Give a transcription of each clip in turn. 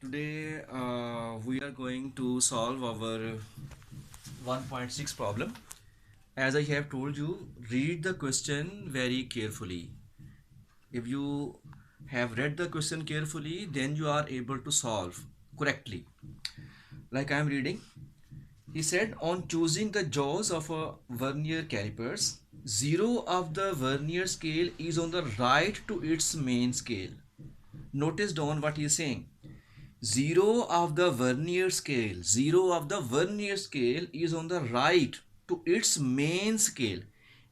Today we are going to solve our 1.6 problem. As I have told you, read the question very carefully. If you have read the question carefully, then you are able to solve correctly. Like I am reading, he said on choosing the jaws of a vernier calipers, zero of the vernier scale is on the right to its main scale. Notice down what he is saying. Zero of the vernier scale is on the right to its main scale.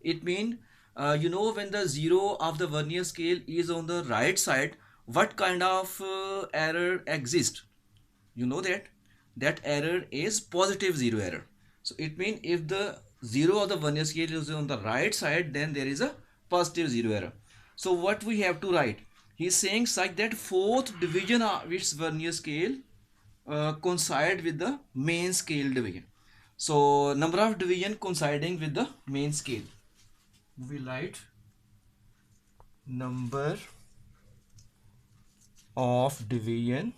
It means, when the zero of the vernier scale is on the right side, what kind of error exists? You know that error is positive zero error. So it means if the zero of the vernier scale is on the right side, then there is a positive zero error. So what we have to write? He is saying such that fourth division of its vernier scale coincide with the main scale division. So number of division coinciding with the main scale. We write number of divisions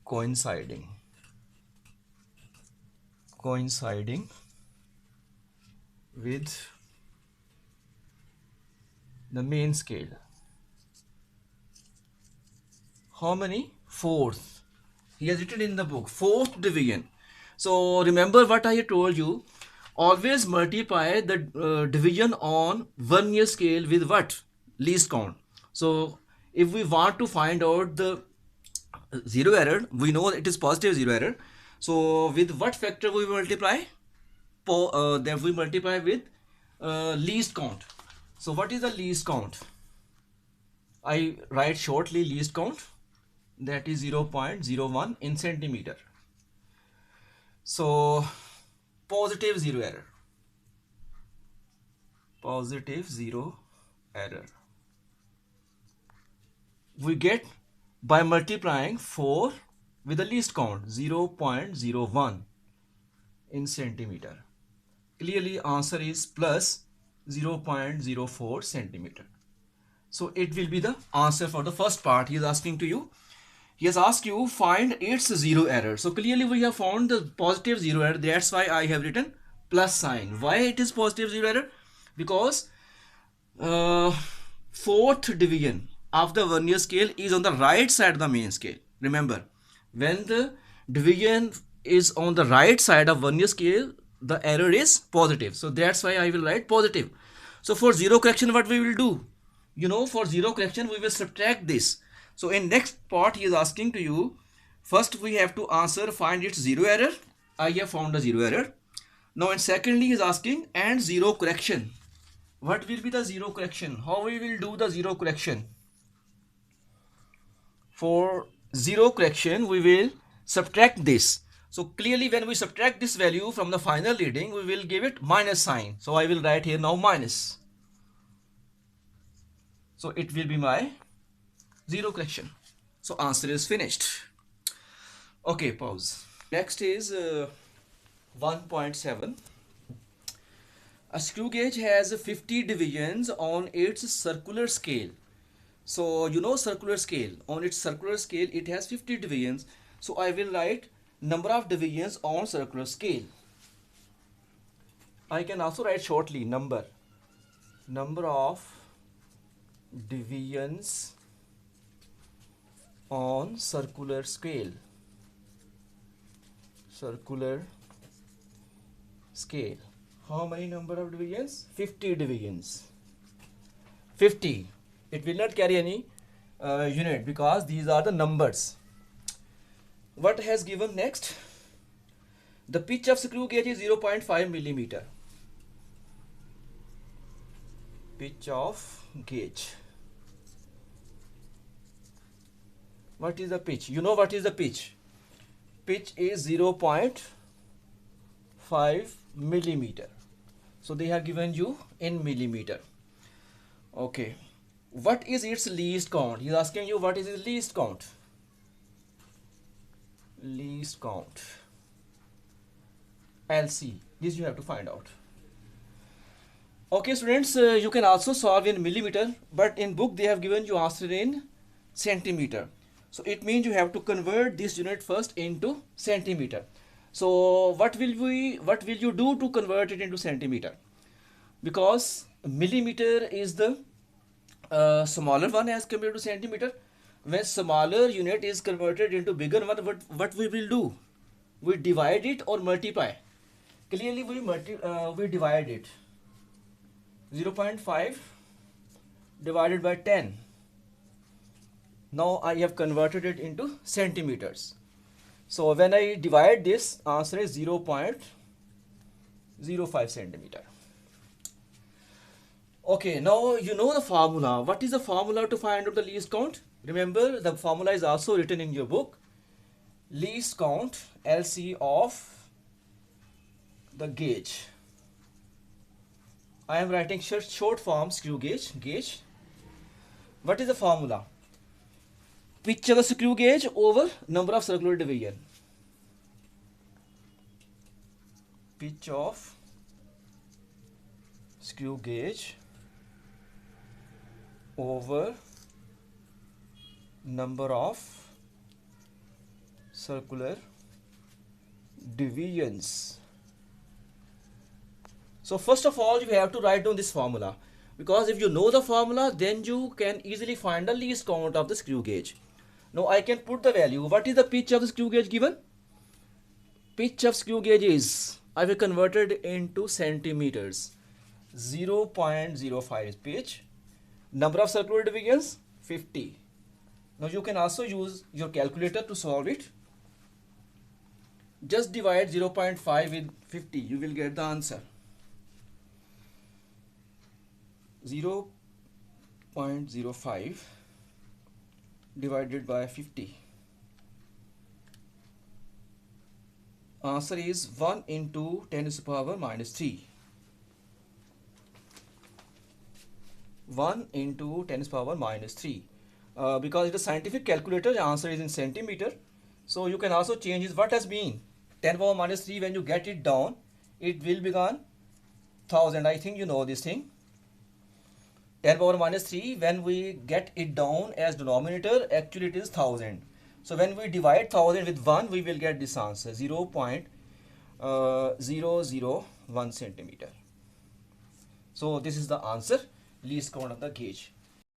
coinciding with the main scale. How many? Fourth. He has written in the book fourth division. So remember what I told you. Always multiply the division on vernier scale with what? Least count. So if we want to find out the zero error, we know it is positive zero error. So with what factor we multiply? Then we multiply with least count. So what is the least count? I write shortly least count, that is 0.01 in centimeter. So positive zero error we get by multiplying 4 with the least count 0.01 in centimeter. Clearly answer is plus 0.04 centimeter. So it will be the answer for the first part. He is asking to you. He has asked you find its zero error. So clearly we have found the positive zero error. That's why I have written plus sign. Why it is positive zero error? Because uh, fourth division of the vernier scale is on the right side of the main scale. Remember, when the division is on the right side of vernier scale, the error is positive. So that's why I will write positive. So for zero correction, what we will do? For zero correction, we will subtract this. So in next part, he is asking to you, first we have to answer find its zero error. I have found a zero error. Now and secondly, he is asking and zero correction. What will be the zero correction? How we will do the zero correction? For zero correction, we will subtract this. So clearly when we subtract this value from the final reading, we will give it minus sign. So I will write here now minus. So it will be my zero correction. So answer is finished. Okay, pause. Next is 1.7. A screw gauge has 50 divisions on its circular scale. So circular scale. On its circular scale, it has 50 divisions. So I will write number of divisions on circular scale. I can also write shortly number of divisions on circular scale. How many number of divisions? 50 divisions. 50. It will not carry any unit because these are the numbers. What has given next? The pitch of screw gauge is 0.5 millimeter. Pitch of gauge. What is the pitch? You know what is the pitch? Pitch is 0.5 millimeter. So they have given you in millimeter. Okay. What is its least count? He is asking you what is its least count. Least count. LC. This you have to find out. Okay, students, you can also solve in millimeter, but in book they have given you answer in centimeter. So it means you have to convert this unit first into centimeter. So what will you do to convert it into centimeter? Because millimeter is the smaller one as compared to centimeter. When smaller unit is converted into bigger one, what we will do? We divide it or multiply. Clearly we divide it. 0.5 divided by 10. Now I have converted it into centimeters. So when I divide this, answer is 0.05 centimeter. Okay, now you know the formula. What is the formula to find out the least count? Remember, the formula is also written in your book. Least count, LC of the gauge. I am writing short form screw gauge. What is the formula? Pitch of the screw gauge over number of circular division. Pitch of screw gauge over number of circular divisions. So first of all, you have to write down this formula, because if you know the formula, then you can easily find the least count of the screw gauge. Now I can put the value. What is the pitch of the screw gauge given? Pitch of screw gauge is, I will convert it into centimeters. 0.05 is pitch. Number of circular divisions, 50. Now you can also use your calculator to solve it. Just divide 0.5 with 50. You will get the answer. 0.05 divided by 50. Answer is 1 into 10 to the power minus 3. 1 into 10 to the power minus 3. Because it is a scientific calculator, the answer is in centimeter. So you can also change it. What has been 10 to the power minus 3? When you get it down, it will become 1000. I think you know this thing. 10 to the power minus 3, when we get it down as denominator, actually it is 1000. So when we divide 1000 with 1, we will get this answer, 0.001 centimeter. So this is the answer, least count of the gauge.